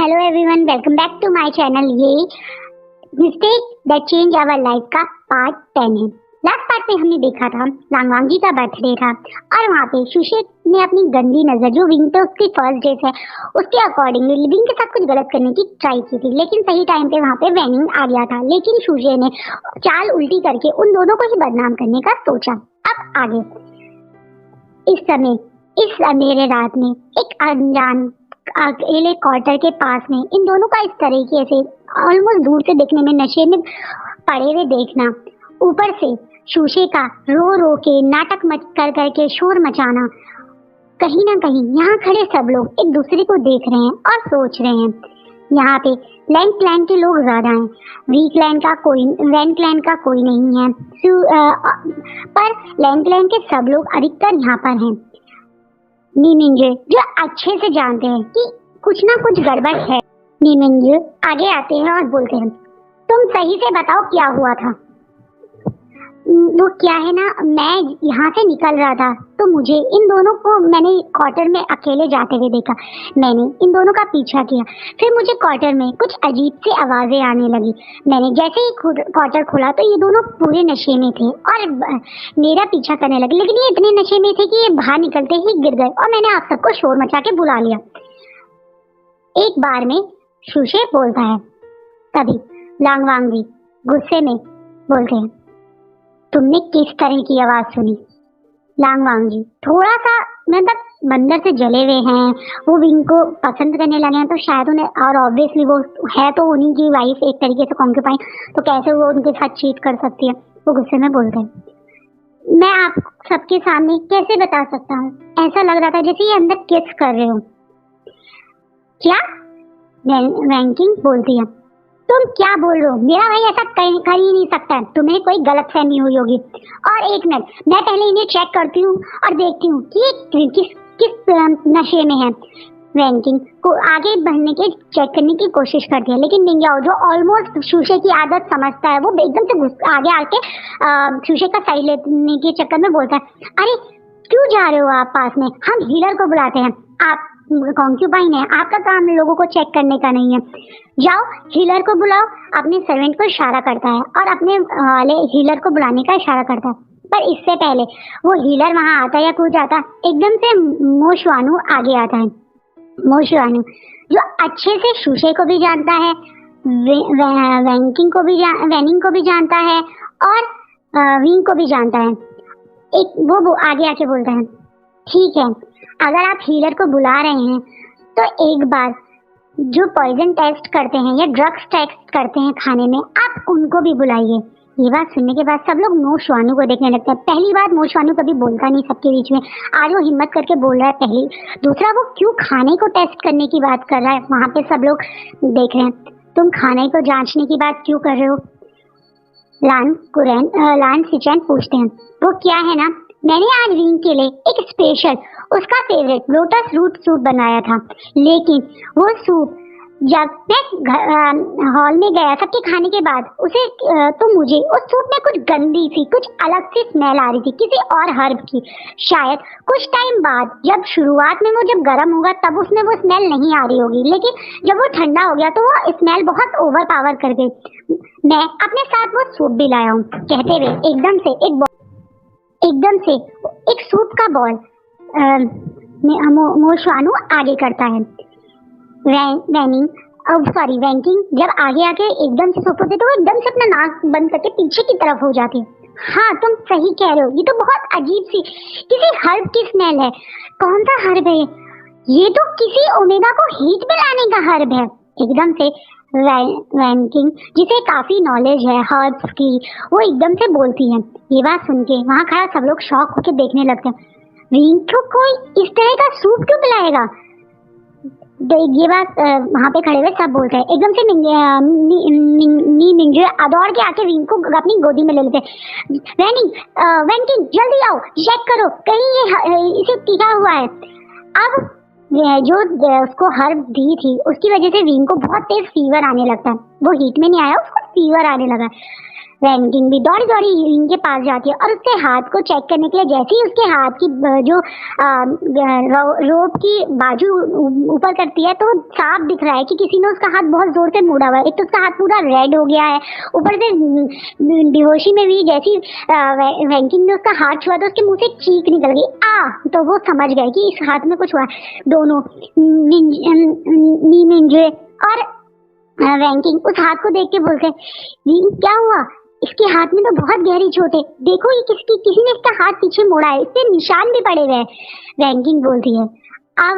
Hello everyone, welcome back to my channel. ये mistake that change our life का part 10 है। Last part में हमने देखा था लांगवांग जी का बर्थडे था और वहाँ पे शुशे ने अपनी गंदी नजर, जो विंग तो उसकी फर्स्ट डेट है, उसके अकॉर्डिंग विंग के साथ कुछ गलत करने की ट्राई की थी, लेकिन सही टाइम पे वहाँ पे वैनिंग आ गया था। लेकिन शुशे ने चाल उल्टी करके उन दोनों को ही बदनाम करने का सोचा। अब आगे इस अंधेरे रात में एक अनजान अकेले क्वार्टर के पास में इन दोनों का इस तरीके से ऑलमोस्ट दूर से देखने में नशे में पड़े हुए देखना, ऊपर से शुशे का रो रो के नाटक कर करके शोर मचाना, कहीं ना कहीं यहाँ खड़े सब लोग एक दूसरे को देख रहे हैं और सोच रहे हैं। यहाँ पे लैंड क्लैन के लोग ज्यादा हैं, वैन क्लैन का कोई नहीं है, पर लैंड क्लैन के सब लोग अधिकतर यहाँ पर हैं। नीमिंजे जो अच्छे से जानते हैं कि कुछ ना कुछ गड़बड़ है, नीमिंजे आगे आते हैं और बोलते हैं, तुम सही से बताओ क्या हुआ था। वो क्या है ना, मैं यहाँ से निकल रहा था तो मुझे इन दोनों को मैंने क्वार्टर में अकेले जाते हुए देखा। मैंने इन दोनों का पीछा किया, फिर मुझे क्वार्टर में कुछ अजीब सी आवाजें आने लगी। मैंने जैसे ही क्वार्टर खोला तो ये दोनों पूरे नशे में थे और मेरा पीछा करने लगे, लेकिन ये इतने नशे में थे कि ये बाहर निकलते ही गिर गए और मैंने आप सबको शोर मचा के बुला लिया। एक बार में शुशे बोलता है, तभी लांगवांग भी गुस्से में बोलते हैं, तुमने किस तरह की आवाज सुनी? लांगवांग जी थोड़ा सा मतलब बंदर से जले हुए हैं, वो विंग को पसंद करने लगे हैं तो शायद उन्हें, और ऑब्वियसली वो है तो उन्हीं की वाइफ एक तरीके से कॉन्क्यूपाइन, तो कैसे वो उनके साथ चीट कर सकती है। वो गुस्से में बोलते हैं, मैं आप सबके सामने कैसे बता सकता हूँ, ऐसा लग रहा था जैसे ये अंदर किस कर रहे हो। क्या? रैंकिंग बोलती है, तुम क्या बोल रहे हो, मेरा भाई ऐसा कर ही नहीं सकता है, तुम्हें कोई गलतफहमी हुई होगी। और एक मिनट, मैं पहले इन्हें चेक करती हूँ और देखती हूँ कि किस नशे में है। रैंकिंग को आगे बढ़ने के चेक करने की कोशिश करती है, लेकिन निंजाओ जो ऑलमोस्ट शुशे की आदत समझता है, वो एकदम से आगे आके शुशे का साइड लेने के चक्कर में बोलता है, अरे क्यों जा रहे हो आप पास में, हम हीलर को बुलाते हैं, आप कॉन्क्यूपाइन है, आपका काम लोगों को चेक करने का नहीं है, जाओ हीलर को बुलाओ। अपने सर्वेंट को इशारा करता है और अपने वाले हीलर को बुलाने का इशारा करता है, पर इससे पहले वो हीलर वहां आता या कूद जाता, एकदम से मोशवानू आगे आता है। मोशवानू जो अच्छे से शुशे को भी जानता है, वैनिंग को भी जानता है और विंग को भी जानता है। एक वो आगे आके बोलता है, ठीक है, अगर आप हीलर को बुला रहे हैं तो एक बार जो पॉइजन टेस्ट करते हैं या ड्रग्स टेस्ट करते हैं खाने में, आप उनको भी बुलाइए। ये बात सुनने के बाद सब लोग मोशवानू को देखने लगते हैं। पहली बार मोशवानू कभी बोलता नहीं सबके बीच में, आज वो हिम्मत करके बोल रहा है पहली। दूसरा, वो क्यों खाने को टेस्ट करने की बात कर रहा है, वहां पे सब लोग देख रहे हैं। तुम खाने को जांचने की बात क्यों कर रहे हो? लान सिचैन पूछते हैं, वो क्या है ना, मैंने आज विंग के लिए एक स्पेशल उसका फेवरेट लोटस रूट सूप बनाया था, लेकिन वो सूप जब मैं हॉल में गया सबके खाने के बाद उसे तो मुझे उस सूप में कुछ गंदी सी, कुछ अलग सी स्मेल आ रही थी, किसी और हर्ब की। शायद कुछ टाइम बाद जब शुरुआत में वो जब गर्म होगा तब उसमें वो स्मेल नहीं आ रही होगी, लेकिन जब वो ठंडा हो गया तो वो स्मेल बहुत ओवर पावर कर गई। मैं अपने साथ वो सूप भी लाया हूँ। कहते हुए एकदम से एक सूप का बॉल मोशवानू आगे करता है। वैंकिंग जब आगे आके एकदम से सूप होते तो वो एकदम से अपना नाक बंद करके पीछे की तरफ हो जाती है। हाँ, तुम सही कह रहे हो, ये तो बहुत अजीब सी किसी हर्ब की स्मेल है। कौन सा हर्ब है ये? तो किसी ओमेगा को हीट में लाने का हर्ब है। एकदम से रैंकिंग, जिसे काफी नॉलेज है हर्ब्स की, वो एकदम से बोलती है। ये बात सुन के वहाँ खड़ा सब लोग शॉक होकर देखने लगते हैं। विंग को कोई इस तरह का सूप क्यों पिलाएगा? ये बात वहाँ पे खड़े हुए सब बोलते हैं। एकदम से नी दौड़ के आके विंग को अपनी गोदी में ले लेते हैं। वैंकिंग जल्दी आओ, चेक करो कहीं ये इसे टीका हुआ है। अब जो उसको हर्ब दी थी उसकी वजह से विंग को बहुत तेज फीवर आने लगता है। वो हीट में नहीं आया, उसको फीवर आने लगा। रैंकिंग भी दौड़ी दौड़ी हीलिंग के पास जाती है और उसके हाथ को चेक करने के लिए जैसे ही उसके हाथ की जो रोप की बाजू ऊपर करती है तो साफ दिख रहा है कि किसी ने उसका हाथ बहुत जोर से मोड़ा हुआ है। एक तो उसका हाथ पूरा रेड हो गया है, ऊपर से बेहोशी में भी जैसी रैंकिंग ने उसका हाथ छुआ तो उसके मुंह से चीख निकल गई आ। तो वो समझ गए कि इस हाथ में कुछ हुआ। दोनों निंजे और रैंकिंग उस हाथ को देख के बोलते हैं क्या हुआ, इसके हाथ में तो बहुत गहरी चोट है, देखो ये किसी ने इसका हाथ पीछे मोड़ा है, इससे निशान भी पड़े हुए हैं। रैंकिंग बोलती है अब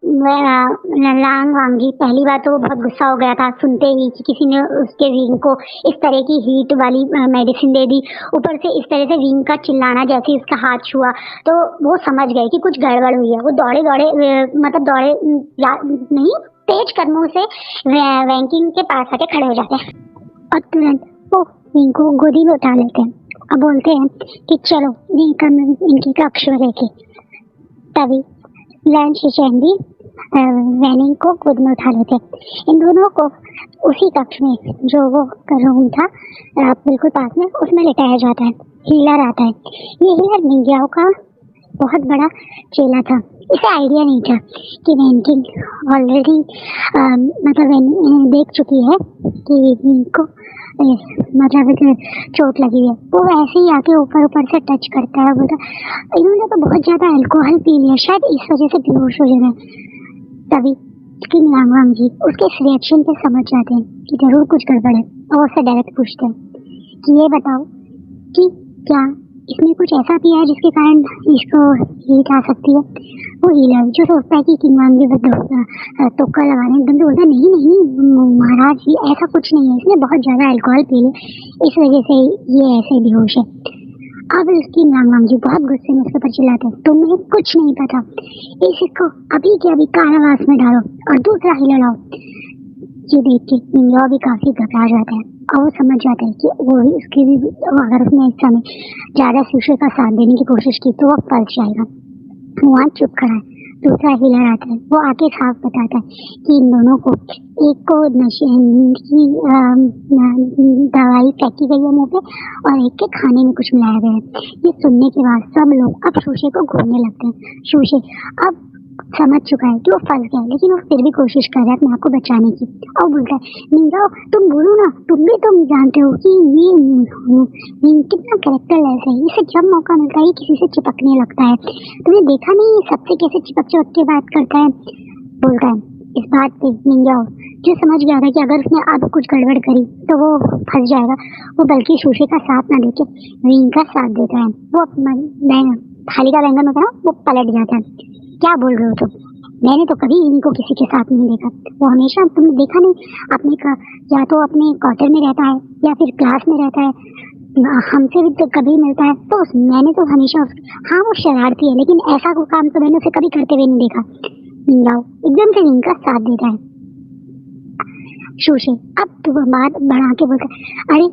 लांग वांग जी पहली बार तो वो बहुत गुस्सा हो गया था सुनते ही कि किसी ने उसके विंग को इस तरह की हीट वाली मेडिसिन दे दी। ऊपर से इस तरह से विंग का चिल्लाना जैसे ही उसका हाथ छुआ तो वो समझ गए कि कुछ गड़बड़ हुई है। वो दौड़े दौड़े मतलब दौड़े नहीं तेज कदमों से रैंकिंग के पास आके खड़े हो जाते हैं और तुरंत वो विंग को गोदी में उठा लेते हैं और बोलते हैं कि चलो इनकी कक्ष में देखे। तभी लैंड शिशैन भी वैनिंग को गोद में उठा लेते। इन दोनों को उसी कक्ष में जो वो रूम था बिल्कुल पास में उसमें लिटाया जाता है। हीलर आता है। ये हीलर निंजाओ का बहुत बड़ा चेला था। इसे आइडिया नहीं था कि रैंकिंग ऑलरेडी मतलब देख चुकी है कि इनको मतलब चोट लगी है। वो वैसे ही आके ऊपर ऊपर से टच करता है, बोलता इन्होंने तो बहुत ज्यादा अल्कोहल पी लिया, शायद इस वजह से बेहोश हो जाए। तभी किंग लांगवांग जी उसके इस रिएक्शन पे समझ जाते हैं कि जरूर कुछ गड़बड़ है और उससे डायरेक्ट पूछते हैं कि ये बताओ कि क्या इसने कुछ ऐसा किया है जिसके कारण इसको हीट आ सकती है। वो हीलर जो सोचता है कि किंग वांग जी तुक्का लगाने एकदम से बोलता नहीं नहीं महाराज ये ऐसा कुछ नहीं है, इसने बहुत ज्यादा अल्कोहल पी लिया इस वजह से ये ऐसे बेहोश है। अब किंग लांगवांग जी बहुत गुस्से में उसके ऊपर चिल्लाते हैं तुम्हें कुछ नहीं पता, इसको अभी के अभी कारावास में डालो और दूसरा हीलर लाओ। ये देख के निंजा भी काफी घबरा जाता है और वो समझ जाता है कि वो उसकी भी अगर उसने इस समय ज्यादा सूशे का साथ देने की कोशिश की तो वो फंस जाएगा। वहाँ चुप खड़ा है। दूसरा हीलर आता है, वो आके साफ बताता है कि इन दोनों को एक को नशे की दवाई फेंकी गई है मुंह पे और एक के खाने में कुछ मिलाया गया है। ये सुनने के बाद सब लोग अब शूशे को घूरने लगते हैं। शूशे अब समझ चुका है कि वो फंस गया लेकिन वो फिर भी कोशिश कर रहा है अपने आप को बचाने की और बोलता है निंजाओ तुम बोलो ना, तुम जानते हो कि ये कितना कैरेक्टरलेस है, इसे जब मौका मिलता है किसी से चिपकने लगता है। तुमने देखा नहीं सबसे कैसे चिपक के बात करता है। बोलता है इस बात पे निंजाओ जो समझ गया था कि अगर उसने अब कुछ गड़बड़ करी तो वो फंस जाएगा, वो बल्कि शूशे का साथ ना देके विंग का साथ देता है। वो थाली का व्यंजन होता है वो पलट जाता है। क्या बोल रहे हो तुम, मैंने तो कभी इनको किसी के साथ नहीं देखा। वो हमेशा तुमने देखा नहीं अपने का या तो अपने क्वार्टर में रहता है या फिर क्लास में रहता है, हमसे भी तो कभी मिलता है तो मैंने तो हमेशा हाँ वो शरारती है लेकिन ऐसा कोई काम तो मैंने उसे कभी करते हुए नहीं देखा। निंजाओ एकदम से इनका साथ देता है। शूशे अब तो बात बढ़ा के बोलता अरे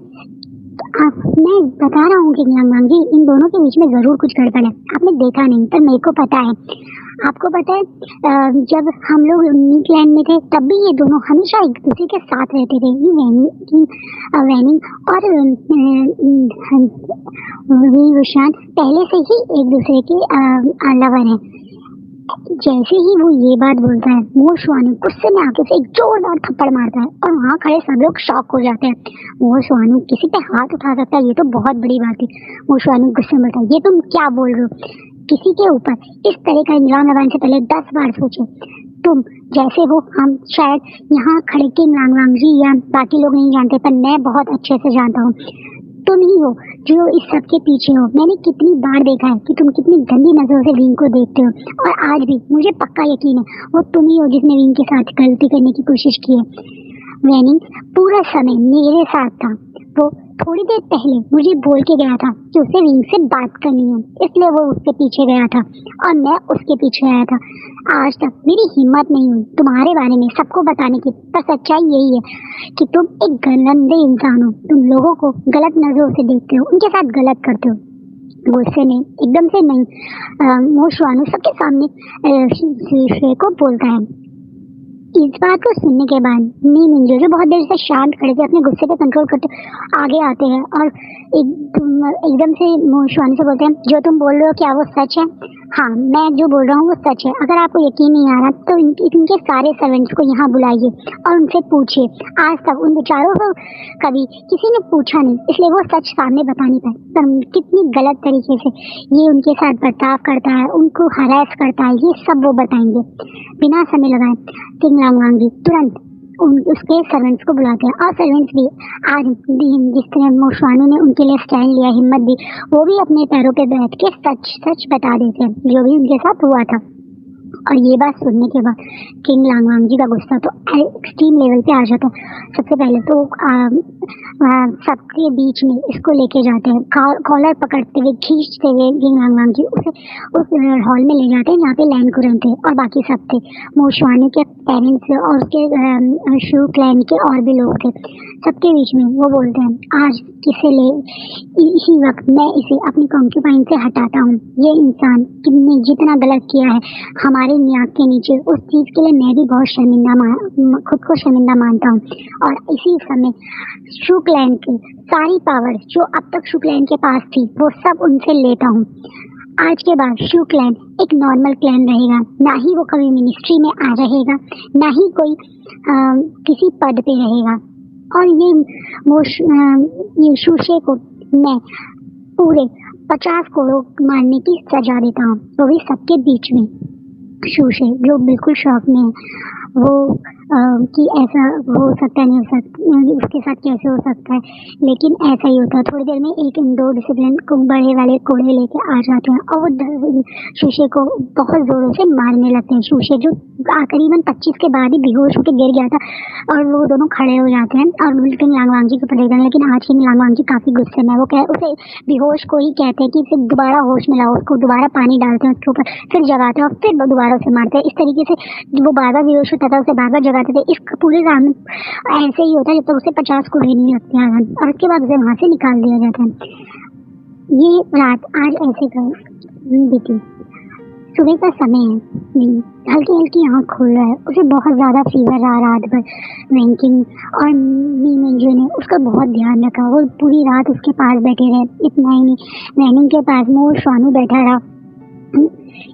मैं बता रहा हूँ कि लांगवांग जी इन दोनों के बीच में जरूर कुछ गड़बड़ है, आपने देखा नहीं पर मेरे को पता है। आपको पता है जब हम लोग न्यूजीलैंड में थे तब भी ये दोनों हमेशा एक दूसरे के साथ रहते थे। वैनिंग और विशान पहले से ही एक दूसरे के लवर हैं। जैसे ही वो ये बात बोलता है मोशवानू गुस्से में आके उसे एक जोरदार थप्पड़ मारता है और वहाँ खड़े सब लोग शॉक हो जाते हैं। मोशवानू किसी पे हाथ उठा सकता है ये तो बहुत बड़ी बात है। मोशवानू गुस्से में बोलता है ये तुम क्या बोल रहे हो, किसी के ऊपर इस तरह का इल्जाम लगाने से पहले 10 बार सोचो। तुम जैसे हो हम शायद यहाँ खड़े किंग लांगवांग जी या बाकी लोग नहीं जानते पर मैं बहुत अच्छे से जानता हूँ। तुम ही हो जो इस सब के पीछे हो। मैंने कितनी बार देखा है कि तुम कितनी गंदी नजरों से विंग को देखते हो और आज भी मुझे पक्का यकीन है वो तुम ही हो जिसने विंग के साथ गलती करने की कोशिश की है। वैनिंग पूरा समय मेरे साथ था, वो थोड़ी देर पहले मुझे बोल के गया था कि उसे विंग से बात करनी है इसलिए वो उसके पीछे गया था और मैं उसके पीछे आया था। आज तक मेरी हिम्मत नहीं हुई तुम्हारे बारे में सबको बताने की, पर सच्चाई यही है कि तुम एक गंदे इंसान हो। तुम लोगों को गलत नजरों से देखते हो, उनके साथ गलत करते हो। गुस्से में एकदम से नहीं मोशवानू सबके सामने शीशे को बोलता है इस बात को सुनने के बाद नी मिंजो जो बहुत देर से शांत खड़े थे अपने गुस्से पे कंट्रोल करते आगे आते हैं और एकदम से शिवानी से बोलते हैं, जो तुम बोल रहे हो क्या वो सच है? हाँ, मैं जो बोल रहा हूँ वो सच है। अगर आपको यकीन नहीं आ रहा तो इनके सारे सर्वेंट्स को यहाँ बुलाइए और उनसे पूछिए। आज तक उन बेचारों को कभी किसी ने पूछा नहीं, इसलिए वो सच सामने बता नहीं पाए। कितनी गलत तरीके से ये उनके साथ बर्ताव करता है, उनको हरास करता है, ये सब वो बताएंगे। बिना समय लगाए किंग लांगवांग जी तुरंत उसके सर्वेंट्स को बुलाते हैं और सर्वेंट्स भी आज जिस तरह मोशवानी ने उनके लिए स्टैंड लिया, हिम्मत दी, वो भी अपने पैरों पे बैठ के सच सच बता देते हैं जो भी उनके साथ हुआ था। और ये बात सुनने के बाद किंग लांगवांग जी का गुस्सा तो एक्सट्रीम लेवल पे आ जाता है। सबसे पहले तो सबके बीच में इसको लेके जाते हैं, कॉलर पकड़ते हुए खींचते हुए किंग लांगवांग जी उसे उस हॉल में ले जाते हैं जहाँ पे लैंड कुरन थे और बाकी सब थे, मोशवानी के पेरेंट्स और उसके शू क्लैन के और भी लोग थे। सबके बीच में वो बोलते हैं, आज किसे ले इसी वक्त मैं इसे अपनी कॉन्क्यूपाइन से हटाता हूँ। ये इंसान कितने जितना गलत किया है हमारे नाक के नीचे, उस चीज के लिए मैं भी बहुत खुद को शर्मिंदा मानता हूँ। और इसी समय शुक्लैंड की सारी पावर जो अब तक शुक्लैंड के पास थी वो सब उनसे लेता हूँ। आज के बाद शुक्लैंड एक नॉर्मल क्लैन रहेगा, ना ही वो कभी मिनिस्ट्री में आ रहेगा, ना ही कोई किसी पद पे रहेगा। और ये शूशे को मैं पूरे 50 करोड़ मारने की सजा देता हूँ, वो भी सबके बीच में। शूशे जो बिल्कुल शॉक में है वो कि ऐसा हो सकता नहीं, हो सकता उसके साथ कैसे हो सकता है, लेकिन ऐसा ही होता है। थोड़ी देर में एक दो डिसिप्लिन को बड़े वाले कोड़े लेके आ जाते हैं और वो शूशे को बहुत जोरों से मारने लगते हैं। शूशे जो करीबन 25 के बाद ही बेहोश होकर गिर गया था और वो दोनों खड़े हो जाते हैं और किंग लांगवांग जी को पकड़ते हैं। लेकिन आज किंग लांगवांग जी काफी गुस्से में, वो उसे बेहोश को ही कहते हैं कि इसे दोबारा होश मिला, उसको दोबारा पानी डालते हैं उसके ऊपर, फिर जगाते हैं और फिर दोबारा उसे मारते हैं। इस तरीके से वो बार बार बेहोश होता था, उसे बार बार जगाते थे। इस पूरे राम ऐसे ही होता है जब तक उसे 50 को नहीं लगते हैं और उसके बाद उसे वहां से निकाल दिया जाता है। ये रात आज ऐसे बीती। सुबह का समय है, हल्की हल्की आँख खोल रहा है, उसे बहुत ज़्यादा फीवर रहा रात भर। रैंकिंग और नी मिंजो ने उसका बहुत ध्यान रखा, वो पूरी रात उसके पास बैठे रहे। इतना ही नहीं, रैनिंग के पास मोशवानू बैठा रहा।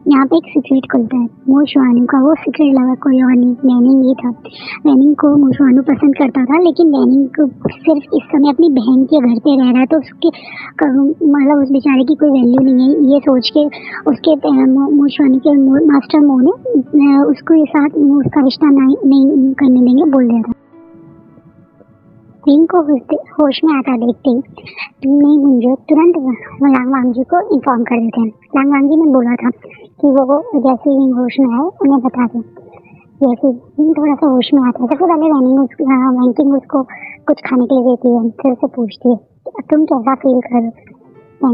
यहाँ पे एक सीक्रेट खुलता है मोशवानू का, वो सीक्रेट लगा कोई और नहीं, रैनिंग ही था। रैनिंग को मोशवानू पसंद करता था, लेकिन रैनिंग को सिर्फ इस समय अपनी बहन के घर पे रह रहा है तो उसके मतलब उस बेचारे की कोई वैल्यू नहीं है, ये सोच के उसके मोशवानू के मास्टर मो ने उसको ये साथ उसका रिश्ता नहीं करने देंगे बोल दिया था। रिंग को होश में आता देखते ही नी मिंजो तुरंत लांगवांग जी को इन्फॉर्म कर देते हैं। लांगवांग जी ने बोला था कि वो जैसे रिंग होश में आए उन्हें बता दें। जैसे रिंग थोड़ा सा होश में आता है, सबसे पहले रैंकिंग उसको कुछ खाने के लिए देती है, फिर से पूछती है तुम कैसा फील कर रहे हो।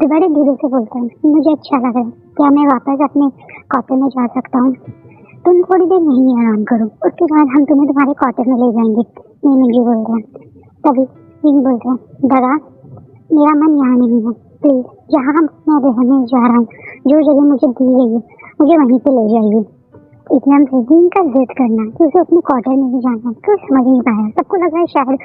बड़े धीरे से बोलता है, मुझे अच्छा लग रहा है, क्या मैं वापस अपने क्वार्टर में जा सकता हूँ? तुम थोड़ी देर यहीं आराम करो, उसके बाद हम तुम्हें तुम्हारे क्वार्टर में ले जाएंगे, मुझे बोल रहा है। तभी रिंग बोलता है, दादा मेरा मन यहाँ नहीं है, प्लीज जहाँ मैं रहने जा रहा हूँ, जो जगह मुझे दी गई है मुझे वहीं पे ले जाइए। एकदम से रिंग का जिद करना कि उसे अपने क्वार्टर में ही जाना, तो समझ नहीं पाया। सबको लग रहा है शायद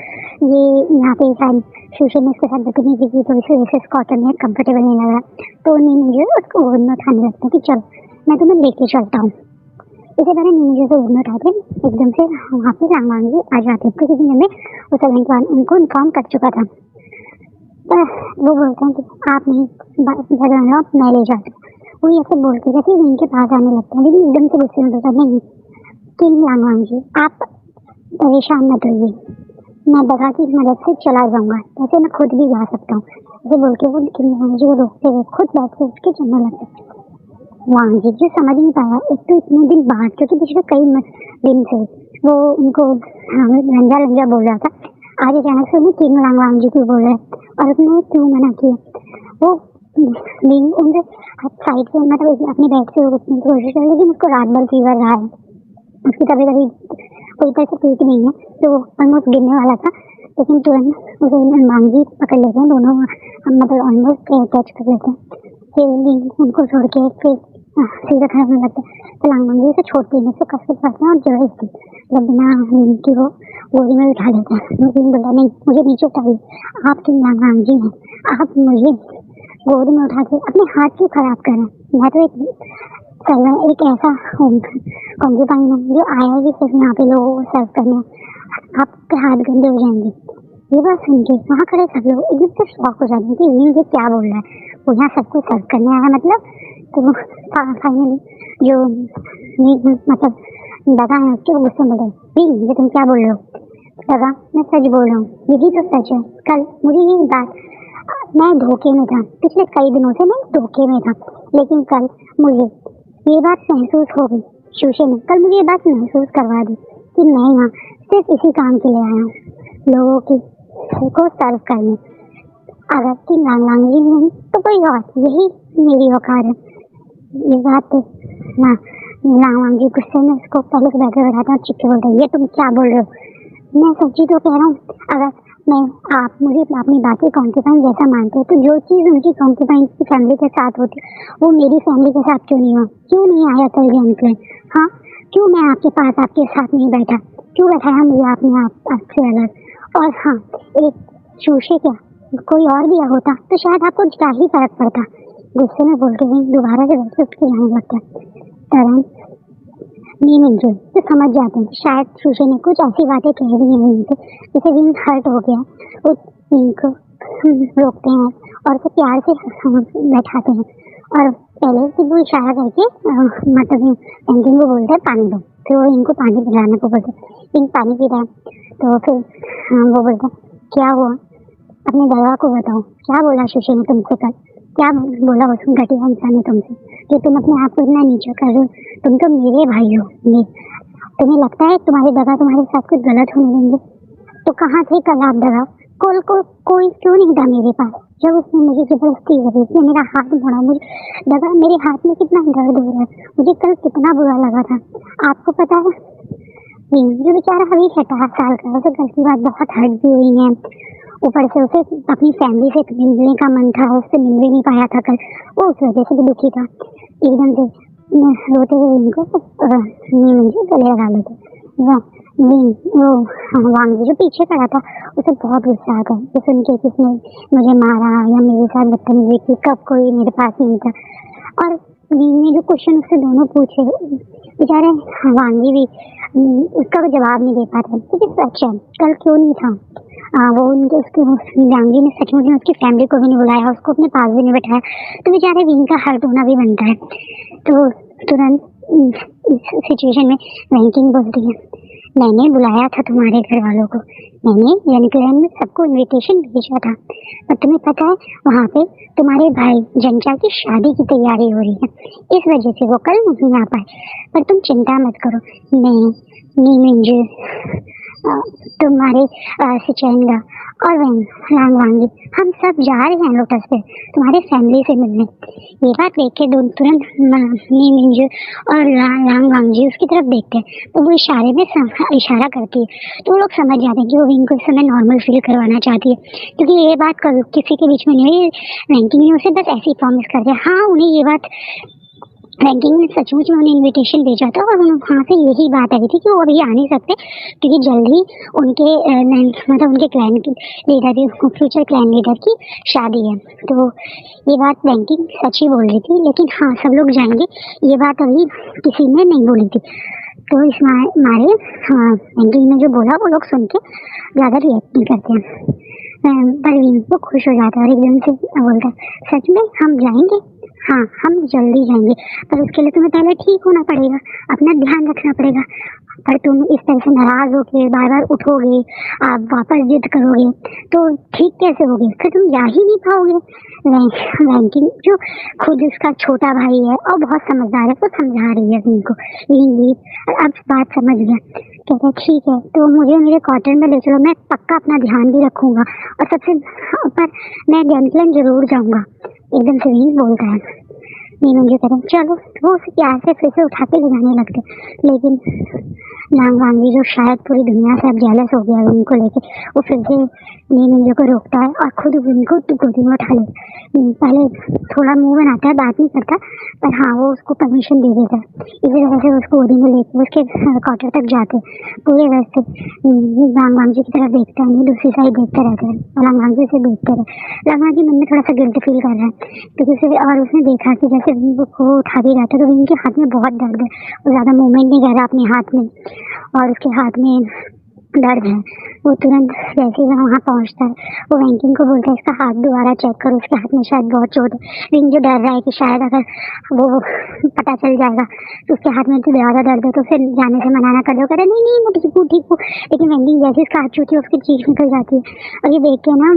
ये यहाँ पे शायद शूशे ने उसके साथ बदतमीजी की तो इस वजह से क्वार्टर में कंफर्टेबल नहीं लग रहा, तो नहीं मुझे उसको गोद में उठाने लगता कि चल मैं तुम्हें लेके चलता हूँ। इसी तरह नीचे से उड़ना उठाते एकदम से वहाँ पे लांगवांग जी आ जाते, क्योंकि में वो सर्वेंट उनको इन्फॉर्म कर चुका था। वो बोलते हैं कि आप नहीं मैं ले जाता हूँ। वो ऐसे बोलते रहते उनके पास आने लगता है, लेकिन एकदम से गुस्से में बोलता नहीं किंग लांगवांग जी आप परेशान मत होइए, मैं दगा की मदद से चला जाऊंगा, वैसे मैं खुद भी जा सकता हूँ। ऐसे बोल के वो किंग लांगवांग जी को रोकते हुए खुद बैठ के उठ के चलने लगता है। वांग जी जो समझ नहीं पाया, एक तो इतने दिन बाद, क्योंकि पिछले कई दिन से वो उनको लंजा लंजा बोल रहा था, आज अचानक से उन्हें किंग लांगवांग जी को बोल रहे और उसने क्यों मना किया। वो उनके साइड से मतलब अपने बैग से उठने की कोशिश कर, लेकिन उसको रात भर फीवर रहा है, उसकी तबीयत अभी कोई तरह से ठीक नहीं है, तो वो ऑलमोस्ट गिरने वाला था, लेकिन तुरंत उसे वांग जी पकड़ लेते हैं, दोनों मतलब ऑलमोस्ट कैच कर लेते हैं। फिर उनको छोड़ के फिर सीधा खड़ा होने लगता है। तो लांग मंगी से छोड़ती नहीं, उसको कस के पकड़ते हैं और जबरदस्ती मतलब बिना की वो गोदी में उठा लेता है। विन बोलता है नहीं मुझे नीचे उठाइए, आप तुम लांग वांग जी हैं, आप मुझे गोदी में उठा के अपने हाथ क्यों खराब कर रहे हैं? मैं तो एक ऐसा कॉन्क्यूपाइन हूँ जो आया है सिर्फ यहाँ पे लोगों को सर्व करने, आपके हाथ गंदे हो जाएंगे। ये बात सुन के वहाँ खड़े सब लोग एकदम से शॉक हो जाते हैं कि विन ये क्या बोल रहा है, वो यहाँ सबको सर्व करने आया मतलब। तो फाइनली जो मतलब दादा है उसके वो गुस्से में बोले ये तुम क्या बोल रहे हो? दादा मैं सच बोल रहा हूँ, यही तो सच है। कल मुझे ये बात, मैं धोखे में था, पिछले कई दिनों से मैं धोखे में था, लेकिन कल मुझे ये बात महसूस हो गई। शूशे ने कल मुझे ये बात महसूस करवा दी कि मैं यहाँ सिर्फ इसी काम के लिए आया हूँ, लोगों की को सर्व करने। अगर कि लांगलांगी नहीं तो कोई और, यही मेरी औकात है। ये बात ना लांगलांगी गुस्से में उसको पहले से बैठे बैठाता और चिक्के बोलता है ये तुम क्या बोल रहे हो? मैं सच्ची तो कह रहा हूँ, अगर मैं आप मुझे अपनी बाकी कॉन्क्यूपाइन जैसा मानते हो तो जो चीज़ उनकी कॉन्क्यूपाइन की फैमिली के साथ होती वो मेरी फैमिली के साथ क्यों नहीं हुआ? क्यों नहीं आया कल जन्म पे? हाँ क्यों मैं आपके पास आपके साथ नहीं बैठा? क्यों बैठाया मुझे आपने आपसे अलग? और हाँ एक शूशे क्या कोई और भी होता तो शायद आपको क्या ही फर्क पड़ता। गुस्से में बोलते हुए दोबारा से वैसे उठ के जाने लगता है। तरन मीनिंग जो तो समझ जाते हैं शायद शूशे ने कुछ ऐसी बातें कह दी हैं विंग से जिसे विंग हर्ट हो गया। वो विंग को रोकते हैं और उसे प्यार से बैठाते हैं और पहले से वो इशारा करके मतलब एंडिंग को बोलते हैं पानी दो, फिर वो इनको पानी पिलाने को बोलते हैं। विंग पानी पी रहा है तो फिर वो बोलता है क्या हुआ अपने दवा को बताओ, क्या बोला शूशे ने तुमसे कल? क्या बोला उस घटिया इंसान ने तुमसे कि तुम अपने आप को इतना नीचा कर रहे हो? तुम तो मेरे भाई हो, तुम्हें लगता है तुम्हारी दगा तुम्हारे साथ कुछ गलत होने देंगे? तो कहाँ थे कल आप दगा? कोई क्यों नहीं था मेरे पास जब उसने मुझे जबरदस्ती करी, उसने मेरा हाथ मोड़ा, मुझे दगा मेरे हाथ में कितना दर्द हो रहा है, मुझे कल कितना बुरा लगा था आपको पता है? जो बेचारा अभी 18 साल का, उसे कल की बात बहुत हर्ट भी हुई है, ऊपर से उसे अपनी फैमिली से मिलने का मन था, उससे मिल भी नहीं पाया था कल, वो उस वजह से भी दुखी था। एकदम से रोते हुए इनको मुझे गले लगा लेते। वो वांग जो पीछे खड़ा था उसे बहुत गुस्सा आता है सुन के किसने मुझे मारा या मेरे साथ बदतमीजी की, कब कोई मेरे पास नहीं था। और ने जो क्वेश्चन उससे दोनों पूछे बेचारे वांगी भी उसका कोई जवाब नहीं दे पाता क्योंकि सच है कल क्यों नहीं था। वो उनके उसके वांगी ने सचमुच में उसकी फैमिली को भी नहीं बुलाया, उसको अपने पास भी नहीं बैठाया, तो बेचारे विंग का हर्ट होना भी बनता है। तो तुरंत इस सिचुएशन में रैंकिंग बोलती है मैंने बुलाया था तुम्हारे घर वालों को, मैंने यूनिक्लैन में सबको इनविटेशन भेजा था, और तुम्हें पता है वहाँ पे तुम्हारे भाई जंचा की शादी की तैयारी हो रही है, इस वजह से वो कल नहीं आ पाए। पर तुम चिंता मत करो, मैं नीमिंजे तुम्हारे सिचेंगा और लांगवांगी हम सब जा रहे हैं लोटस पे तुम्हारे फैमिली से मिलने। ये बात देख के तुरंत नीमिंजे और लांगवांगी उसकी तरफ देखते हैं तो वो इशारे में इशारा करती है तो वो लोग समझ जाते हैं कि वो विंग को इस समय नॉर्मल फील करवाना चाहती है, क्योंकि ये बात किसी के बीच में नहीं हुई, रैंकिंग ने उसे बस ऐसी प्रॉमिस कर दिया। हाँ उन्हें ये बात रैंकिंग ने सचमुच में उन्हें इनविटेशन भेजा था और वहाँ से यही बात आई थी कि वो अभी आ नहीं सकते क्योंकि जल्दी उनके मतलब उनके क्लैन की लीडर की फ्यूचर क्लैन लीडर की शादी है। तो ये बात रैंकिंग सच ही बोल रही थी, लेकिन हाँ सब लोग जाएंगे ये बात अभी किसी ने नहीं बोली थी। तो इस मारे रैंकिंग ने जो बोला वो लोग सुन के ज़्यादा रिएक्ट नहीं करते हैं, पर विंग को खुश हो जाता है और एकदम से बोलता है सच में हम जाएंगे? हाँ हम जल्दी जाएंगे, पर उसके लिए तुम्हें पहले ठीक होना पड़ेगा, अपना ध्यान रखना पड़ेगा। पर तुम इस तरह से नाराज होके बार बार उठोगे, आप वापस जिद करोगे तो ठीक कैसे होगे, फिर तुम जा ही नहीं पाओगे। रैंकिंग जो खुद उसका छोटा भाई है और बहुत समझदार है वो समझा रही है इनको, अब बात समझ गया। कहते ठीक है तो मुझे मेरे क्वार्टर में ले चलो, मैं पक्का अपना ध्यान भी रखूंगा और सबसे पर मैं गैंगप्लेन जरूर जाऊंगा। एकदम से विंग बोलता है नीमन जो कहते चलो, वो उसे प्यार से फिर से उठाते ले जाने लगते, लेकिन लांग वांगी जो शायद पूरी दुनिया से अब जेलस हो गया विंग को लेके, वो फिर से नीमिंजो को रोकता है और खुद विंग को गोदी में उठा ले। पहले थोड़ा मुंह बनाता है, बात नहीं करता, पर हाँ वो उसको परमिशन दे देता है। इसी वजह से उसको गोदी में लेके उसके क्वार्टर तक जाते पूरे रास्ते। लांग वांगी की तरफ देखता है, नहीं दूसरी साइड देखता रहता है और लांग वांगी से देखता रहे। लांग वांगी मन में थोड़ा सा गिल्ट फील कर रहा है क्योंकि और उसने देखा कि जैसे विंग को उठा भी रहा था तो विंग के हाथ में बहुत दर्द है, वो ज्यादा मूवमेंट नहीं कर रहा अपने हाथ में और उसके हाथ में दर्द है। वो तुरंत जैसे ही वहाँ पहुँचता है वो वैंकिंग को बोलता है इसका हाथ दोबारा चेक करो, उसके हाथ में शायद बहुत चोट है। विंग जो डर रहा है कि शायद अगर वो पता चल जाएगा तो उसके हाथ में तो ज़्यादा दर्द है तो फिर जाने से मना ना कर दो, कह रहा नहीं नहीं मैं ठीक हूँ। लेकिन वैंकिंग जैसे इसका हाथ छूती है उसकी चीख निकल जाती है और ये देख के ना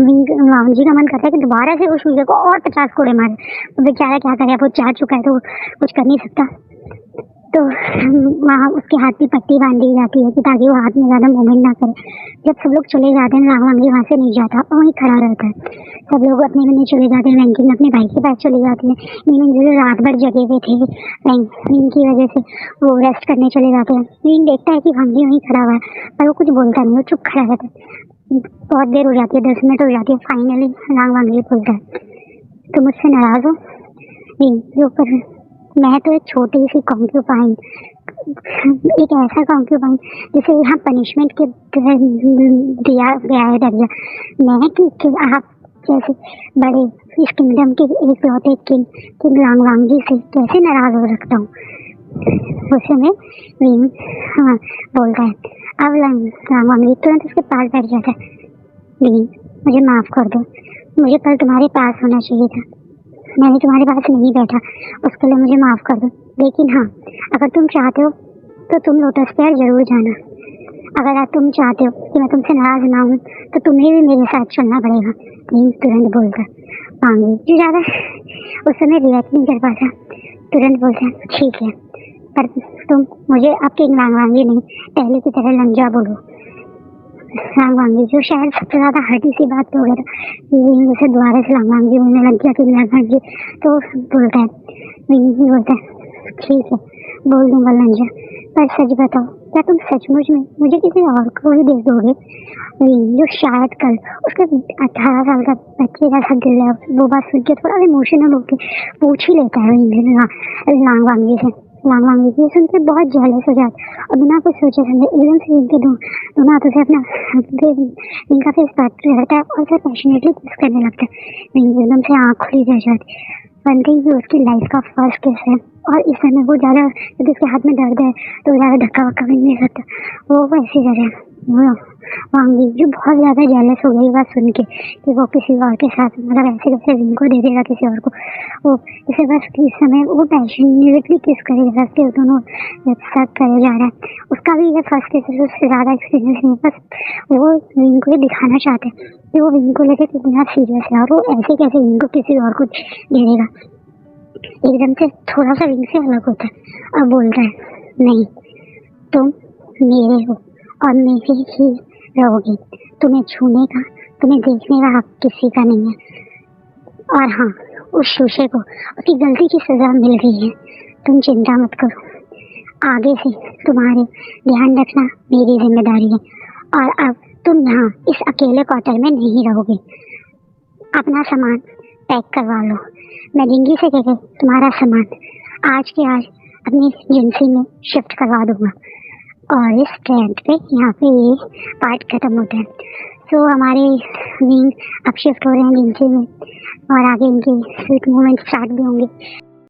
विंग वांजी का मन करता है कि दोबारा से उस विजय को और 50 कोड़े मारे। तो बेचारा क्या करे, वो चाह चुका है तो कुछ कर नहीं सकता। तो वहाँ उसके हाथ की पट्टी बांध दी जाती है कि ताकि वो हाथ में ज़्यादा मूवमेंट ना करे। जब सब लोग चले जाते हैं लांग वांगी वहाँ से नहीं जाता और वहीं खड़ा रहता है। सब लोग अपने में चले जाते हैं, वैंकिंग अपने भाई के पास चले जाती है। नीमिंग जो रात भर जगे हुए थे विंग की वजह से वो रेस्ट करने चले जाते हैं। विंग देखता है कि वांगी वहीं खड़ा हुआ है पर वो कुछ बोलता नहीं, वो चुप खड़ा रहता है। बहुत देर हो जाती है, 10 मिनट हो जाती है। फाइनली लांग वांगी बोलता है तो मुझसे नाराज हो जो, पर मैं तो एक छोटी सी कॉन्क्यूपाइन, एक ऐसा कॉन्क्यूपाइन जिसे यहाँ पनिशमेंट के दिया गया है दर्जा, मैं कि आप जैसे बड़े इस किंगडम के एक लौटे किंग लांग वांगी से कैसे नाराज हो सकता हूँ। उस समय विंग हाँ बोलता है। अब लांग वांगी तुरंत उसके पास बैठ जाता है। विंग मुझे माफ़ कर दो, मुझे कल तुम्हारे पास होना चाहिए था, मैंने तुम्हारे पास नहीं बैठा, उसके लिए मुझे माफ़ कर दो। लेकिन हाँ अगर तुम चाहते हो तो तुम लोटस फेयर जरूर जाना। अगर आप तुम चाहते हो कि मैं तुमसे नाराज ना हूँ तो तुम्हें भी मेरे साथ चलना पड़ेगा। विंग तुरंत बोलता वांगी जो ज़्यादा उस समय रिएक्ट नहीं कर पाता, तुरंत बोलता ठीक है पर तुम मुझे अब किंग लांग वांगी नहीं पहले की तरह लंजा बोलो। लांग वांगी जो शायद सबसे ज़्यादा हटी सी बात हो गया था जैसे दोबारा से लांग वांगी बोलने लग गया कि लांग वांगी, तो बोलता है विंग बोलता है ठीक है बोल दूंगा लंजा, पर सच बताओ क्या तुम सचमुच में मुझे किसी और को भी दे दोगे। विंग जो शायद कल उसका 18 साल का बच्चे जैसा दिल है, वो बात सुन के थोड़ा इमोशनल होकर पूछ ही लेता है विंग लांग वांगी से। लांग वांगी ये सुन के बहुत जेलस हो जाता और बिना कुछ सोचे समझे एकदम से इनके दोनों हाथों से अपना इनका फेस काट रहता है और फिर पैशनेटली किस करने लगता है। विंग एकदम से आँख खुली रह जाती, बनती कि उसकी लाइफ का फर्स्ट किस है और इस समय वो ज़्यादा जब उसके हाथ में दर्द है तो ज़्यादा धक्का वक्का भी नहीं सकता, वो वैसे करे। वांगी जो बहुत ज़्यादा जेलस हो गई बात सुन के कि वो किसी और के साथ मतलब ऐसे कैसे विंग को दे देगा किसी और को, वो इसे बस इस समय वो पैशनेटली किस करेगा कि दोनों साथ करे जा रहा है। उसका भी ये फर्स्ट किस है, उससे ज़्यादा एक्सपीरियंस नहीं, बस वो विंग को ही दिखाना चाहते हैं कि वो विंग को लेकर कितना सीरियस है और वो ऐसे कैसे विंग को किसी और को दे देगा। एकदम से थोड़ा सा विंग से अलग होता है और बोलता है नहीं तुम मेरे हो और मेरे ही रहोगे, तुम्हें छूने का तुम्हें देखने का हक किसी का नहीं है। और हाँ उस शूशे को उसकी गलती की सजा मिल गई है, तुम चिंता मत करो, आगे से तुम्हारे ध्यान रखना मेरी जिम्मेदारी है और अब तुम यहाँ इस अकेले क्वार्टर में नहीं रहोगे, अपना सामान पैक करवा लो। मैं डिंगी से कहकर तुम्हारा सामान आज के आज अपनी एजेंसी में शिफ्ट करवा दूंगा। और इस ट्रेंड पे यहाँ पे ये पार्ट खत्म होता है। तो हमारे विंग अब शिफ्ट हो रहे हैं एजेंसी में और आगे इनके स्वीट मूवमेंट स्टार्ट भी होंगे।